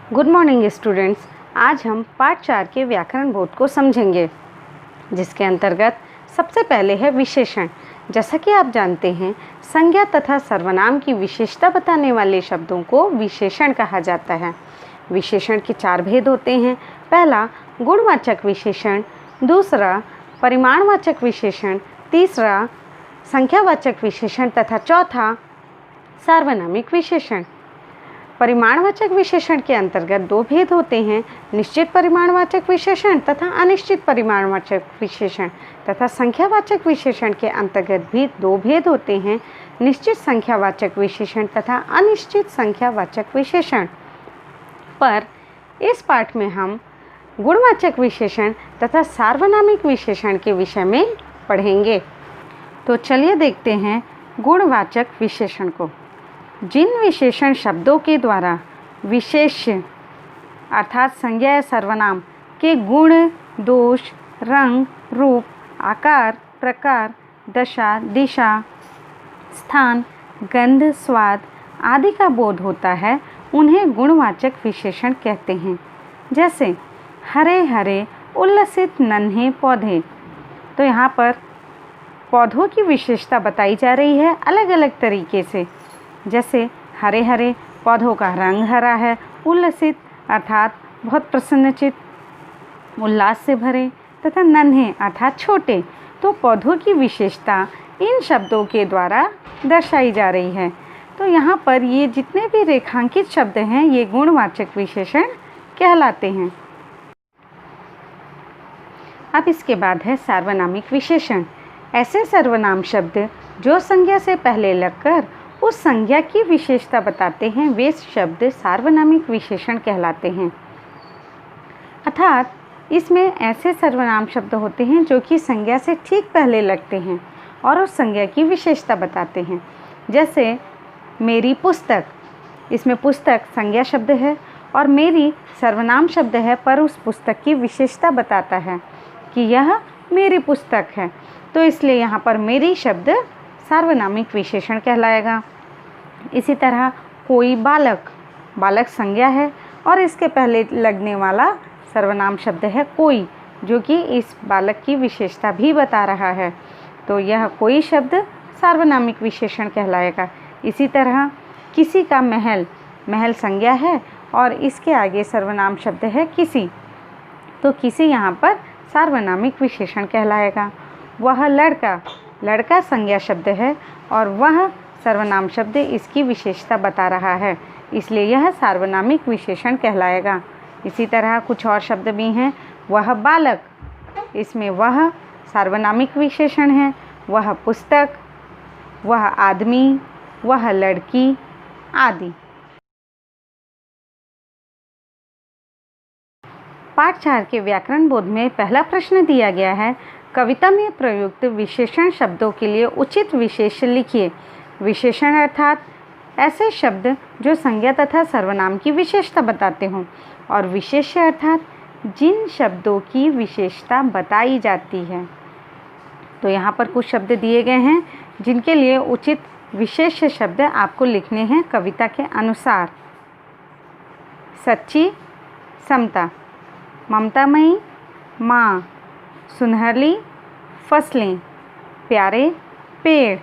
Good morning students. आज हम पाठ 4 के व्याकरण बोध को समझेंगे, जिसके अंतर्गत सबसे पहले है विशेषण। जैसा कि आप जानते हैं, संज्ञा तथा सर्वनाम की विशेषता बताने वाले शब्दों को विशेषण कहा जाता है। विशेषण के 4 भेद होते हैं। पहला गुणवाचक विशेषण, दूसरा परिमाणवाचक विशेषण, तीसरा संख्यावाचक विशेषण तथा चौथा सार्वनामिक विशेषण। परिमाणवाचक विशेषण के अंतर्गत 2 भेद होते हैं, निश्चित परिमाणवाचक विशेषण तथा अनिश्चित परिमाणवाचक विशेषण। तथा संख्यावाचक विशेषण के अंतर्गत भी 2 भेद होते हैं, निश्चित संख्यावाचक विशेषण तथा अनिश्चित संख्यावाचक विशेषण। पर इस पाठ में हम गुणवाचक विशेषण तथा सार्वनामिक विशेषण के विषय में पढ़ेंगे। तो चलिए देखते हैं गुणवाचक विशेषण को। जिन विशेषण शब्दों के द्वारा विशेष्य अर्थात संज्ञा या सर्वनाम के गुण, दोष, रंग, रूप, आकार, प्रकार, दशा, दिशा, स्थान, गंध, स्वाद आदि का बोध होता है, उन्हें गुणवाचक विशेषण कहते हैं। जैसे हरे हरे उल्लसित नन्हे पौधे। तो यहाँ पर पौधों की विशेषता बताई जा रही है अलग अलग तरीके से। जैसे हरे हरे पौधों का रंग हरा है, उल्लसित अर्थात बहुत प्रसन्नचित, उल्लास से भरे, तथा नन्हे अर्थात छोटे। तो पौधों की विशेषता इन शब्दों के द्वारा दर्शाई जा रही है। तो यहाँ पर ये जितने भी रेखांकित शब्द हैं, ये गुणवाचक विशेषण कहलाते हैं। अब इसके बाद है सार्वनामिक विशेषण। ऐसे सर्वनाम शब्द जो संज्ञा से पहले लगकर उस संज्ञा की विशेषता बताते हैं, वे शब्द सार्वनामिक विशेषण कहलाते हैं। अर्थात इसमें ऐसे सर्वनाम शब्द होते हैं जो कि संज्ञा से ठीक पहले लगते हैं और उस संज्ञा की विशेषता बताते हैं। जैसे मेरी पुस्तक, इसमें पुस्तक संज्ञा शब्द है और मेरी सर्वनाम शब्द है, पर उस पुस्तक की विशेषता बताता है कि यह मेरी पुस्तक है। तो इसलिए यहाँ पर मेरी शब्द सार्वनामिक विशेषण कहलाएगा। इसी तरह कोई बालक, बालक संज्ञा है और इसके पहले लगने वाला सर्वनाम शब्द है कोई, जो कि इस बालक की विशेषता भी बता रहा है। तो यह कोई शब्द सार्वनामिक विशेषण कहलाएगा। इसी तरह किसी का महल, महल संज्ञा है और इसके आगे सर्वनाम शब्द है किसी, तो किसी यहाँ पर सार्वनामिक विशेषण कहलाएगा। वह लड़का, लड़का संज्ञा शब्द है और वह सर्वनाम शब्द इसकी विशेषता बता रहा है, इसलिए यह सार्वनामिक विशेषण कहलाएगा। इसी तरह कुछ और शब्द भी हैं। वह बालक, इसमें वह सार्वनामिक विशेषण है, वह पुस्तक, वह आदमी, वह लड़की आदि। पाठ 4 के व्याकरण बोध में पहला प्रश्न दिया गया है, कविता में प्रयुक्त विशेषण शब्दों के लिए उचित विशेष्य लिखिए। विशेषण अर्थात ऐसे शब्द जो संज्ञा तथा सर्वनाम की विशेषता बताते हों, और विशेष्य अर्थात जिन शब्दों की विशेषता बताई जाती है। तो यहाँ पर कुछ शब्द दिए गए हैं जिनके लिए उचित विशेष्य शब्द आपको लिखने हैं कविता के अनुसार। सच्ची, समता, ममतामयी, माँ, सुनहली, फसलें, प्यारे, पेड़,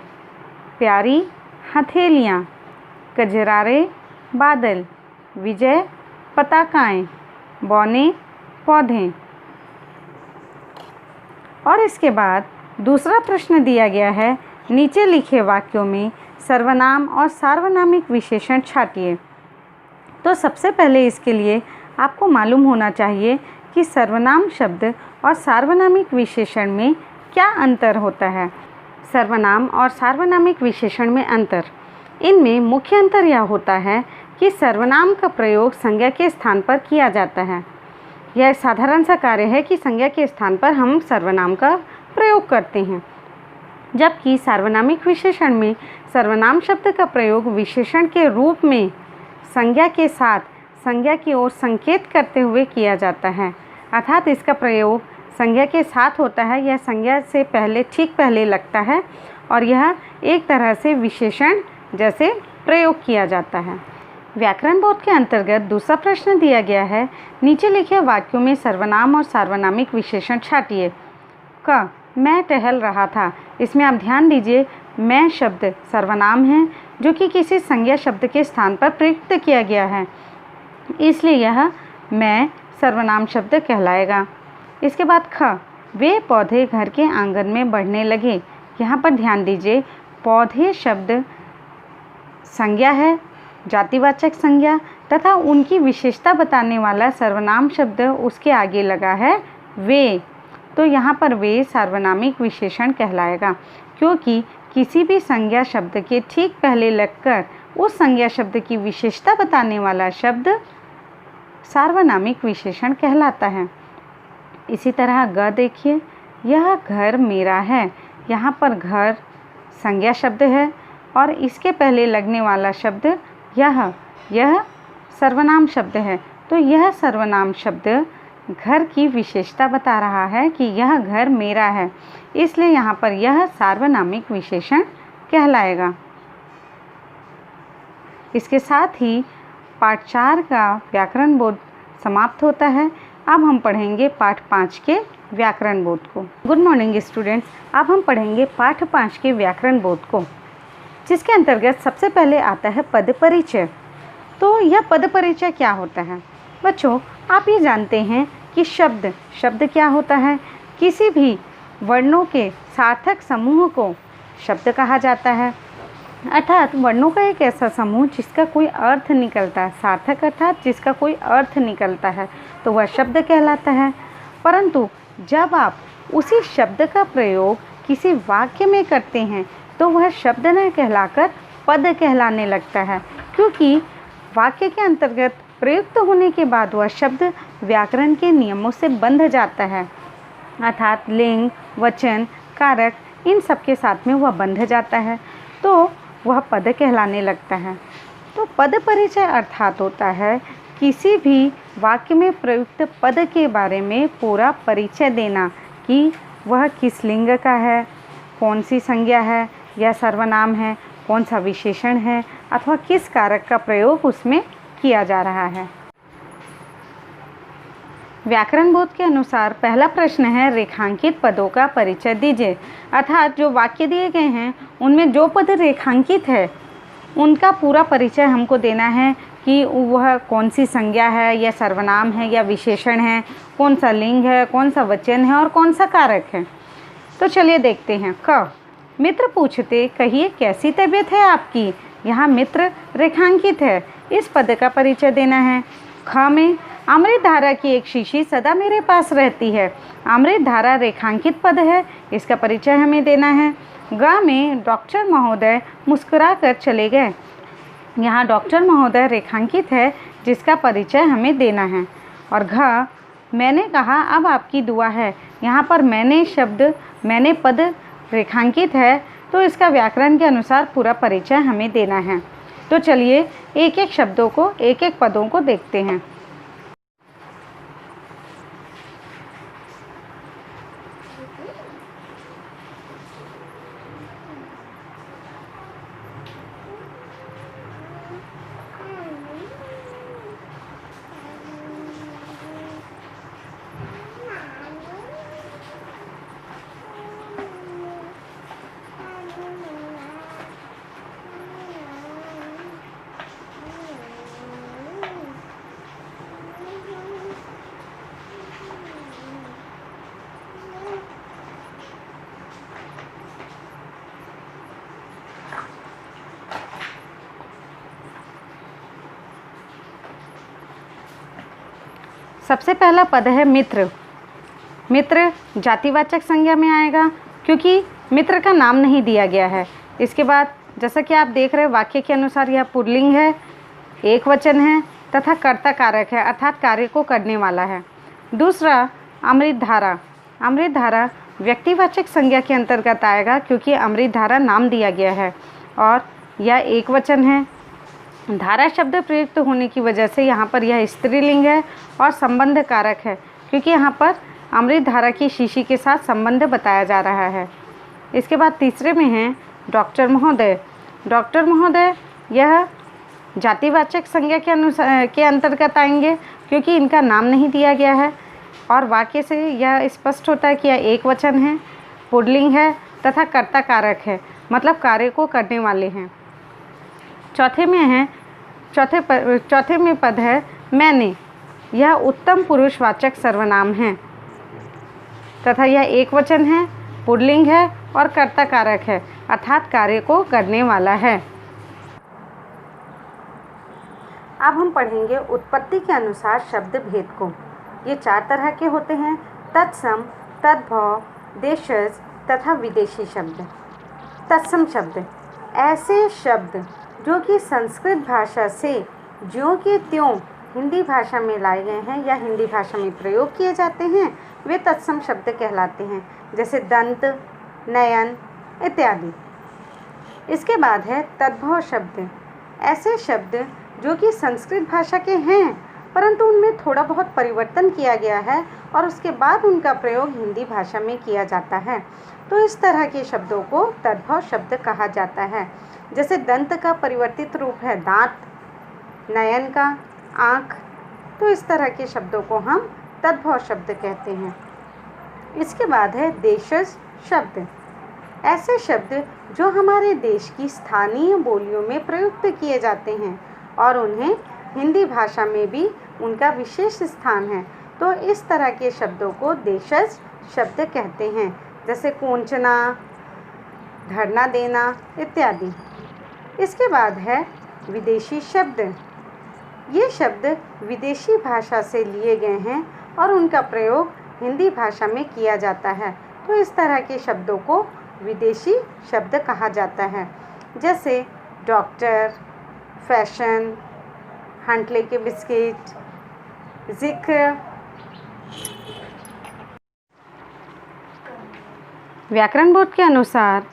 प्यारी, हथेलियाँ, कजरारे, बादल, विजय, पताकाएँ, बौने, पौधे। और इसके बाद दूसरा प्रश्न दिया गया है, नीचे लिखे वाक्यों में सर्वनाम और सार्वनामिक विशेषण छाटिए। तो सबसे पहले इसके लिए आपको मालूम होना चाहिए कि सर्वनाम शब्द और सार्वनामिक विशेषण में क्या अंतर होता है। सर्वनाम और सार्वनामिक विशेषण में अंतर, इनमें मुख्य अंतर यह होता है कि सर्वनाम का प्रयोग संज्ञा के स्थान पर किया जाता है। यह एक साधारण सा कार्य है कि संज्ञा के स्थान पर हम सर्वनाम का प्रयोग करते हैं, जबकि सार्वनामिक विशेषण में सर्वनाम शब्द का प्रयोग विशेषण के रूप में संज्ञा के साथ संज्ञा की ओर संकेत करते हुए किया जाता है। अर्थात इसका प्रयोग संज्ञा के साथ होता है, यह संज्ञा से पहले, ठीक पहले लगता है और यह एक तरह से विशेषण जैसे प्रयोग किया जाता है। व्याकरण बोध के अंतर्गत दूसरा प्रश्न दिया गया है, नीचे लिखे वाक्यों में सर्वनाम और सार्वनामिक विशेषण छांटिए। क, मैं टहल रहा था। इसमें आप ध्यान दीजिए, मैं शब्द सर्वनाम है जो कि किसी संज्ञा शब्द के स्थान पर प्रयुक्त किया गया है, इसलिए यह मैं सर्वनाम शब्द कहलाएगा। इसके बाद ख, वे पौधे घर के आंगन में बढ़ने लगे। यहाँ पर ध्यान दीजिए, पौधे शब्द संज्ञा है, जातिवाचक संज्ञा, तथा उनकी विशेषता बताने वाला सर्वनाम शब्द उसके आगे लगा है वे, तो यहाँ पर वे सार्वनामिक विशेषण कहलाएगा, क्योंकि किसी भी संज्ञा शब्द के ठीक पहले लगकर उस संज्ञा शब्द की विशेषता बताने वाला शब्द सार्वनामिक विशेषण कहलाता है। इसी तरह ग देखिए, यह घर मेरा है। यहाँ पर घर संज्ञा शब्द है और इसके पहले लगने वाला शब्द यह सर्वनाम शब्द है, तो यह सर्वनाम शब्द घर की विशेषता बता रहा है कि यह घर मेरा है, इसलिए यहाँ पर यह सार्वनामिक विशेषण कहलाएगा। इसके साथ ही पाठ 4 का व्याकरण बोध समाप्त होता है। अब हम पढ़ेंगे पाठ 5 के व्याकरण बोध को। गुड मॉर्निंग स्टूडेंट्स, अब हम पढ़ेंगे पाठ 5 के व्याकरण बोध को, जिसके अंतर्गत सबसे पहले आता है पद परिचय। तो यह पद परिचय क्या होता है? बच्चों, आप ये जानते हैं कि शब्द क्या होता है? किसी भी वर्णों के सार्थक समूह को शब्द कहा जाता है, अर्थात वर्णों का एक ऐसा समूह जिसका कोई अर्थ निकलता है। सार्थक अर्थात जिसका कोई अर्थ निकलता है, तो वह शब्द कहलाता है। परंतु जब आप उसी शब्द का प्रयोग किसी वाक्य में करते हैं तो वह शब्द न कहलाकर पद कहलाने लगता है, क्योंकि वाक्य के अंतर्गत प्रयुक्त होने के बाद वह शब्द व्याकरण के नियमों से बंध जाता है, अर्थात लिंग, वचन, कारक इन सब के साथ में वह बंध जाता है, तो वह पद कहलाने लगता है। तो पद परिचय अर्थात होता है किसी भी वाक्य में प्रयुक्त पद के बारे में पूरा परिचय देना कि वह किस लिंग का है, कौन सी संज्ञा है या सर्वनाम है, कौन सा विशेषण है, अथवा किस कारक का प्रयोग उसमें किया जा रहा है। व्याकरण बोध के अनुसार पहला प्रश्न है, रेखांकित पदों का परिचय दीजिए। अर्थात जो वाक्य दिए गए हैं उनमें जो पद रेखांकित है उनका पूरा परिचय हमको देना है कि वह कौन सी संज्ञा है या सर्वनाम है या विशेषण है, कौन सा लिंग है, कौन सा वचन है और कौन सा कारक है। तो चलिए देखते हैं। क, मित्र पूछते, कहिए कैसी तबीयत है आपकी। यहाँ मित्र रेखांकित है, इस पद का परिचय देना है। ख में, अमृत धारा की एक शीशी सदा मेरे पास रहती है। अमृत धारा रेखांकित पद है, इसका परिचय हमें देना है। ग में, डॉक्टर महोदय मुस्कुरा कर चले गए। यहाँ डॉक्टर महोदय रेखांकित है, जिसका परिचय हमें देना है। और घ, मैंने कहा अब आपकी दुआ है। यहाँ पर मैंने पद रेखांकित है, तो इसका व्याकरण के अनुसार पूरा परिचय हमें देना है। तो चलिए एक एक शब्दों को, एक एक पदों को देखते हैं। सबसे पहला पद है मित्र। मित्र जातिवाचक संज्ञा में आएगा क्योंकि मित्र का नाम नहीं दिया गया है। इसके बाद जैसा कि आप देख रहे हैं वाक्य के अनुसार यह पुल्लिंग है, एक वचन है तथा कर्ता कारक है, अर्थात कार्य को करने वाला है। दूसरा अमृत धारा। अमृत धारा व्यक्तिवाचक संज्ञा के अंतर्गत आएगा क्योंकि अमृत धारा नाम दिया गया है और यह एक वचन है। धारा शब्द प्रयुक्त होने की वजह से यहाँ पर यह स्त्रीलिंग है और संबंध कारक है क्योंकि यहाँ पर अमृत धारा की शीशी के साथ संबंध बताया जा रहा है। इसके बाद तीसरे में है डॉक्टर महोदय। डॉक्टर महोदय यह जातिवाचक संज्ञा के अंतर्गत आएंगे क्योंकि इनका नाम नहीं दिया गया है और वाक्य से यह स्पष्ट होता है कि यह एक वचन है, पुल्लिंग है तथा कर्ता कारक है, मतलब कार्य को करने वाले हैं। चौथे में पद है मैंने, यह उत्तम पुरुषवाचक सर्वनाम है तथा यह एक वचन है, पुल्लिंग है और कर्ता कारक है, अर्थात कार्य को करने वाला है। अब हम पढ़ेंगे उत्पत्ति के अनुसार शब्द भेद को। ये 4 तरह के होते हैं: तत्सम, तद्भव, देशज तथा विदेशी शब्द। तत्सम शब्द ऐसे शब्द जो कि संस्कृत भाषा से ज्यों के त्यों हिंदी भाषा में लाए गए हैं या हिंदी भाषा में प्रयोग किए जाते हैं, वे तत्सम शब्द कहलाते हैं, जैसे दंत, नयन इत्यादि। इसके बाद है तद्भव शब्द, ऐसे शब्द जो कि संस्कृत भाषा के हैं परंतु उनमें थोड़ा बहुत परिवर्तन किया गया है और उसके बाद उनका प्रयोग हिंदी भाषा में किया जाता है, तो इस तरह के शब्दों को तद्भव शब्द कहा जाता है। जैसे दंत का परिवर्तित रूप है दांत, नयन का आँख, तो इस तरह के शब्दों को हम तद्भव शब्द कहते हैं। इसके बाद है देशज शब्द, ऐसे शब्द जो हमारे देश की स्थानीय बोलियों में प्रयुक्त किए जाते हैं और उन्हें हिंदी भाषा में भी उनका विशेष स्थान है, तो इस तरह के शब्दों को देशज शब्द कहते हैं, जैसे कोंचना, धरना देना इत्यादि। इसके बाद है विदेशी शब्द, ये शब्द विदेशी भाषा से लिए गए हैं और उनका प्रयोग हिंदी भाषा में किया जाता है, तो इस तरह के शब्दों को विदेशी शब्द कहा जाता है, जैसे डॉक्टर, फैशन, हंटले के बिस्किट, जिक्र। व्याकरण बोर्ड के अनुसार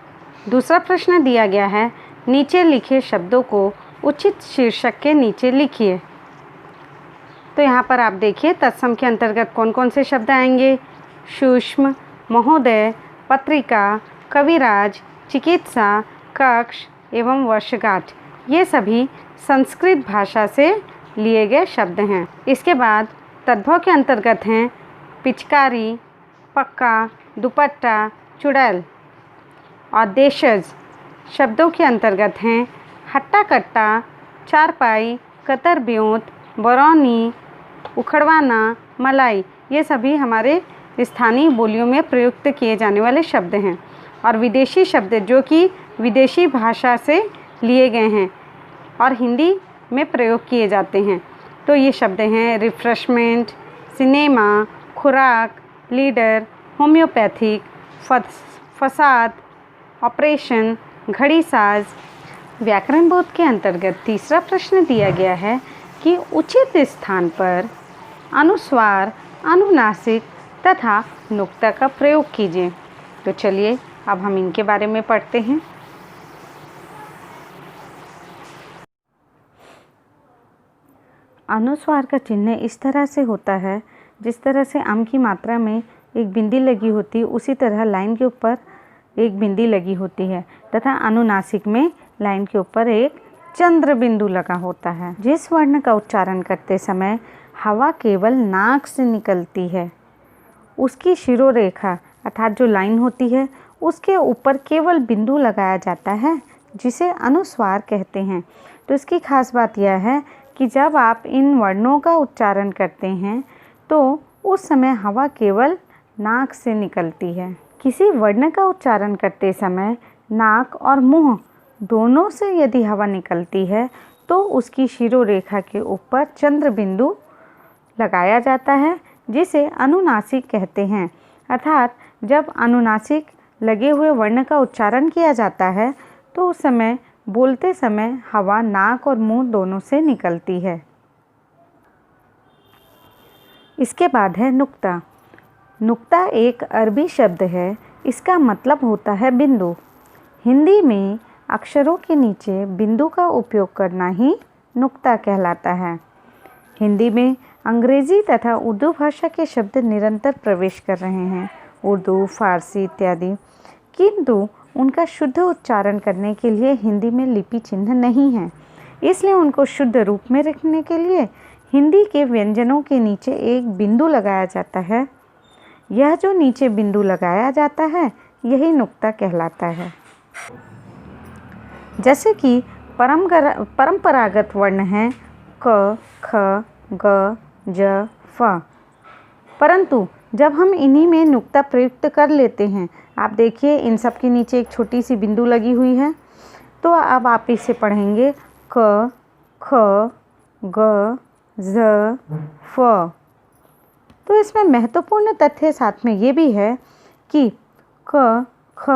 दूसरा प्रश्न दिया गया है, नीचे लिखे शब्दों को उचित शीर्षक के नीचे लिखिए। तो यहाँ पर आप देखिए तत्सम के अंतर्गत कौन कौन से शब्द आएंगे: सूक्ष्म, महोदय, पत्रिका, कविराज, चिकित्सा, कक्ष एवं वर्षगांठ। ये सभी संस्कृत भाषा से लिए गए शब्द हैं। इसके बाद तद्भव के अंतर्गत हैं पिचकारी, पक्का, दुपट्टा, चुड़ैल। और देशज शब्दों के अंतर्गत हैं हट्टा कट्टा, चारपाई, कतर ब्योंत, बरौनी, उखड़वाना, मलाई। ये सभी हमारे स्थानीय बोलियों में प्रयुक्त किए जाने वाले शब्द हैं। और विदेशी शब्द जो कि विदेशी भाषा से लिए गए हैं और हिंदी में प्रयोग किए जाते हैं, तो ये शब्द हैं रिफ्रेशमेंट, सिनेमा, खुराक, लीडर, होम्योपैथिक, फसाद, ऑपरेशन, घड़ी साज। व्याकरण बोध के अंतर्गत तीसरा प्रश्न दिया गया है कि उचित स्थान पर अनुस्वार, अनुनासिक तथा नुक्ता का प्रयोग कीजिए। तो चलिए अब हम इनके बारे में पढ़ते हैं। अनुस्वार का चिन्ह इस तरह से होता है, जिस तरह से अम की मात्रा में एक बिंदी लगी होती है उसी तरह लाइन के ऊपर एक बिंदी लगी होती है, तथा अनुनासिक में लाइन के ऊपर एक चंद्र बिंदु लगा होता है। जिस वर्ण का उच्चारण करते समय हवा केवल नाक से निकलती है, उसकी शिरोरेखा अर्थात जो लाइन होती है उसके ऊपर केवल बिंदु लगाया जाता है, जिसे अनुस्वार कहते हैं। तो इसकी खास बात यह है कि जब आप इन वर्णों का उच्चारण करते हैं तो उस समय हवा केवल नाक से निकलती है। किसी वर्ण का उच्चारण करते समय नाक और मुंह दोनों से यदि हवा निकलती है तो उसकी शिरोरेखा के ऊपर चंद्र बिंदु लगाया जाता है, जिसे अनुनासिक कहते हैं। अर्थात जब अनुनासिक लगे हुए वर्ण का उच्चारण किया जाता है तो उस समय बोलते समय हवा नाक और मुंह दोनों से निकलती है। इसके बाद है नुक्ता। नुक्ता एक अरबी शब्द है, इसका मतलब होता है बिंदु। हिंदी में अक्षरों के नीचे बिंदु का उपयोग करना ही नुक्ता कहलाता है। हिंदी में अंग्रेजी तथा उर्दू भाषा के शब्द निरंतर प्रवेश कर रहे हैं, उर्दू, फारसी इत्यादि, किंतु उनका शुद्ध उच्चारण करने के लिए हिंदी में लिपि चिन्ह नहीं है। इसलिए उनको शुद्ध रूप में रखने के लिए हिंदी के व्यंजनों के नीचे एक बिंदु लगाया जाता है। यह जो नीचे बिंदु लगाया जाता है यही नुक्ता कहलाता है। जैसे कि परंपरागत वर्ण हैं क, ख, ग, ज, फ, परंतु जब हम इन्हीं में नुक्ता प्रयुक्त कर लेते हैं, आप देखिए इन सब के नीचे एक छोटी सी बिंदु लगी हुई है, तो अब आप इसे पढ़ेंगे क, ख, ग, ज, फ। तो इसमें महत्वपूर्ण तथ्य साथ में ये भी है कि क, ख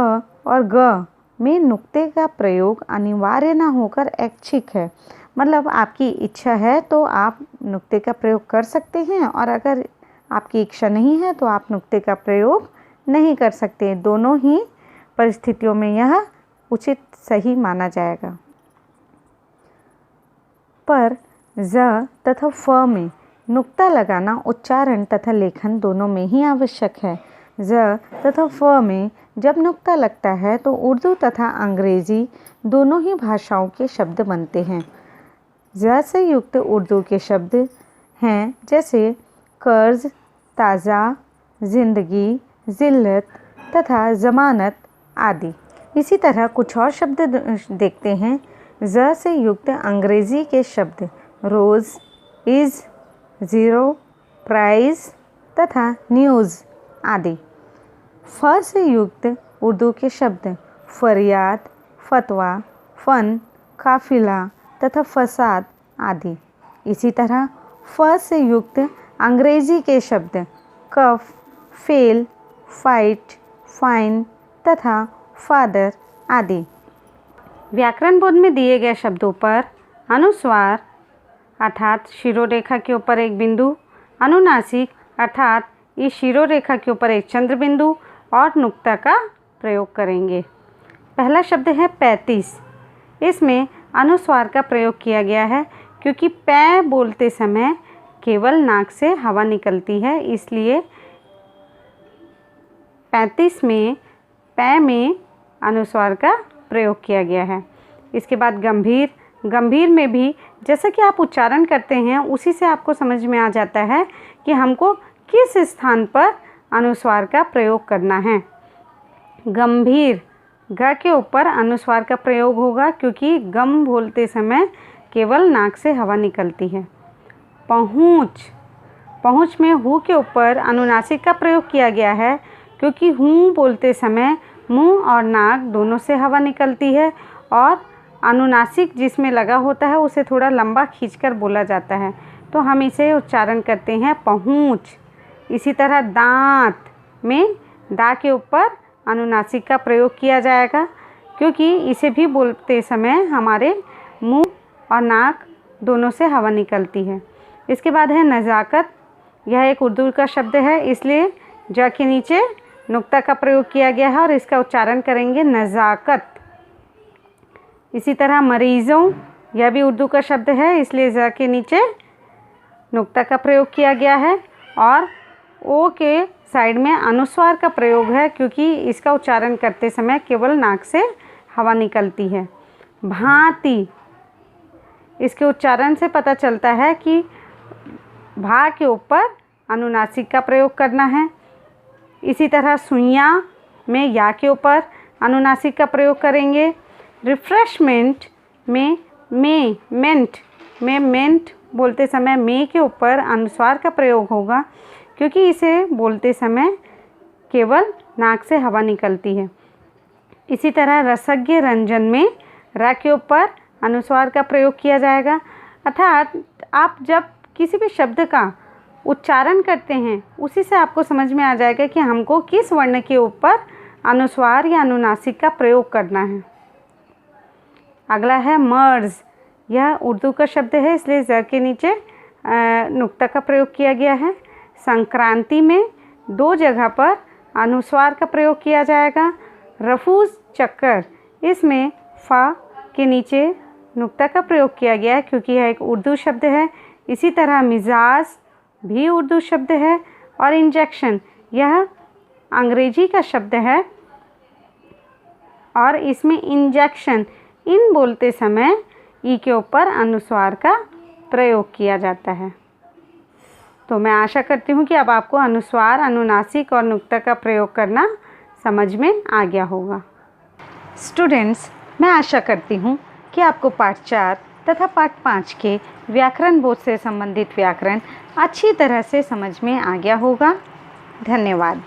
और ग में नुक्ते का प्रयोग अनिवार्य ना होकर ऐच्छिक है। मतलब आपकी इच्छा है तो आप नुक्ते का प्रयोग कर सकते हैं, और अगर आपकी इच्छा नहीं है तो आप नुक्ते का प्रयोग नहीं कर सकते। दोनों ही परिस्थितियों में यह उचित सही माना जाएगा। पर ज तथा फ में नुक्ता लगाना उच्चारण तथा लेखन दोनों में ही आवश्यक है। ज तथा फ में जब नुक्ता लगता है तो उर्दू तथा अंग्रेजी दोनों ही भाषाओं के शब्द बनते हैं। ज से युक्त उर्दू के शब्द हैं जैसे कर्ज, ताज़ा, ज़िंदगी, ज़िल्लत तथा ज़मानत आदि। इसी तरह कुछ और शब्द देखते हैं। ज से युक्त अंग्रेज़ी के शब्द रोज़, इज़, ज़ीरो, प्राइज़ तथा न्यूज़ आदि। फ से युक्त उर्दू के शब्द फरियाद, फतवा, फ़न, काफ़िला तथा फसाद आदि। इसी तरह फ से युक्त अंग्रेजी के शब्द कफ, फेल, फाइट, फाइन तथा फादर आदि। व्याकरण बोध में दिए गए शब्दों पर अनुस्वार अर्थात शिरोरेखा के ऊपर एक बिंदु, अनुनासिक अर्थात इस शिरोरेखा के ऊपर एक चंद्र बिंदु और नुक्ता का प्रयोग करेंगे। पहला शब्द है 35। इसमें अनुस्वार का प्रयोग किया गया है क्योंकि पै बोलते समय केवल नाक से हवा निकलती है, इसलिए 35 में पै में अनुस्वार का प्रयोग किया गया है। इसके बाद गंभीर। गंभीर में भी जैसा कि आप उच्चारण करते हैं उसी से आपको समझ में आ जाता है कि हमको किस स्थान पर अनुस्वार का प्रयोग करना है। गंभीर ग के ऊपर अनुस्वार का प्रयोग होगा क्योंकि गम बोलते समय केवल नाक से हवा निकलती है। पहुँच। पहुँच में हु के ऊपर अनुनासिक का प्रयोग किया गया है क्योंकि हूँ बोलते समय मुंह और नाक दोनों से हवा निकलती है, और अनुनासिक जिसमें लगा होता है उसे थोड़ा लंबा खींचकर बोला जाता है, तो हम इसे उच्चारण करते हैं पहुँच। इसी तरह दांत में दा के ऊपर अनुनासिक का प्रयोग किया जाएगा क्योंकि इसे भी बोलते समय हमारे मुंह और नाक दोनों से हवा निकलती है। इसके बाद है नज़ाकत। यह एक उर्दू का शब्द है, इसलिए ज के नीचे नुक्ता का प्रयोग किया गया है और इसका उच्चारण करेंगे नज़ाकत। इसी तरह मरीज़ों, यह भी उर्दू का शब्द है, इसलिए ज के नीचे नुक्ता का प्रयोग किया गया है और ओ के साइड में अनुस्वार का प्रयोग है क्योंकि इसका उच्चारण करते समय केवल नाक से हवा निकलती है। भांति। इसके उच्चारण से पता चलता है कि भा के ऊपर अनुनासिक का प्रयोग करना है। इसी तरह सुइयाँ में या के ऊपर अनुनासिक का प्रयोग करेंगे। रिफ्रेशमेंट में मेंट बोलते समय में के ऊपर अनुस्वार का प्रयोग होगा क्योंकि इसे बोलते समय केवल नाक से हवा निकलती है। इसी तरह रसज्ञ रंजन में र के ऊपर अनुस्वार का प्रयोग किया जाएगा, अर्थात आप जब किसी भी शब्द का उच्चारण करते हैं उसी से आपको समझ में आ जाएगा कि हमको किस वर्ण के ऊपर अनुस्वार या अनुनासिक का प्रयोग करना है। अगला है मर्ज। यह उर्दू का शब्द है, इसलिए ज के नीचे नुक्ता का प्रयोग किया गया है। संक्रांति में दो जगह पर अनुस्वार का प्रयोग किया जाएगा। रफूज चक्कर, इसमें फ़ा के नीचे नुक्ता का प्रयोग किया गया है क्योंकि यह एक उर्दू शब्द है। इसी तरह मिजाज भी उर्दू शब्द है और इंजेक्शन यह अंग्रेजी का शब्द है और इसमें इंजेक्शन इन बोलते समय ई के ऊपर अनुस्वार का प्रयोग किया जाता है। तो मैं आशा करती हूँ कि अब आपको अनुस्वार, अनुनासिक और नुक्ता का प्रयोग करना समझ में आ गया होगा। स्टूडेंट्स, मैं आशा करती हूँ कि आपको पाठ 4 तथा पाठ 5 के व्याकरण बोध से संबंधित व्याकरण अच्छी तरह से समझ में आ गया होगा। धन्यवाद।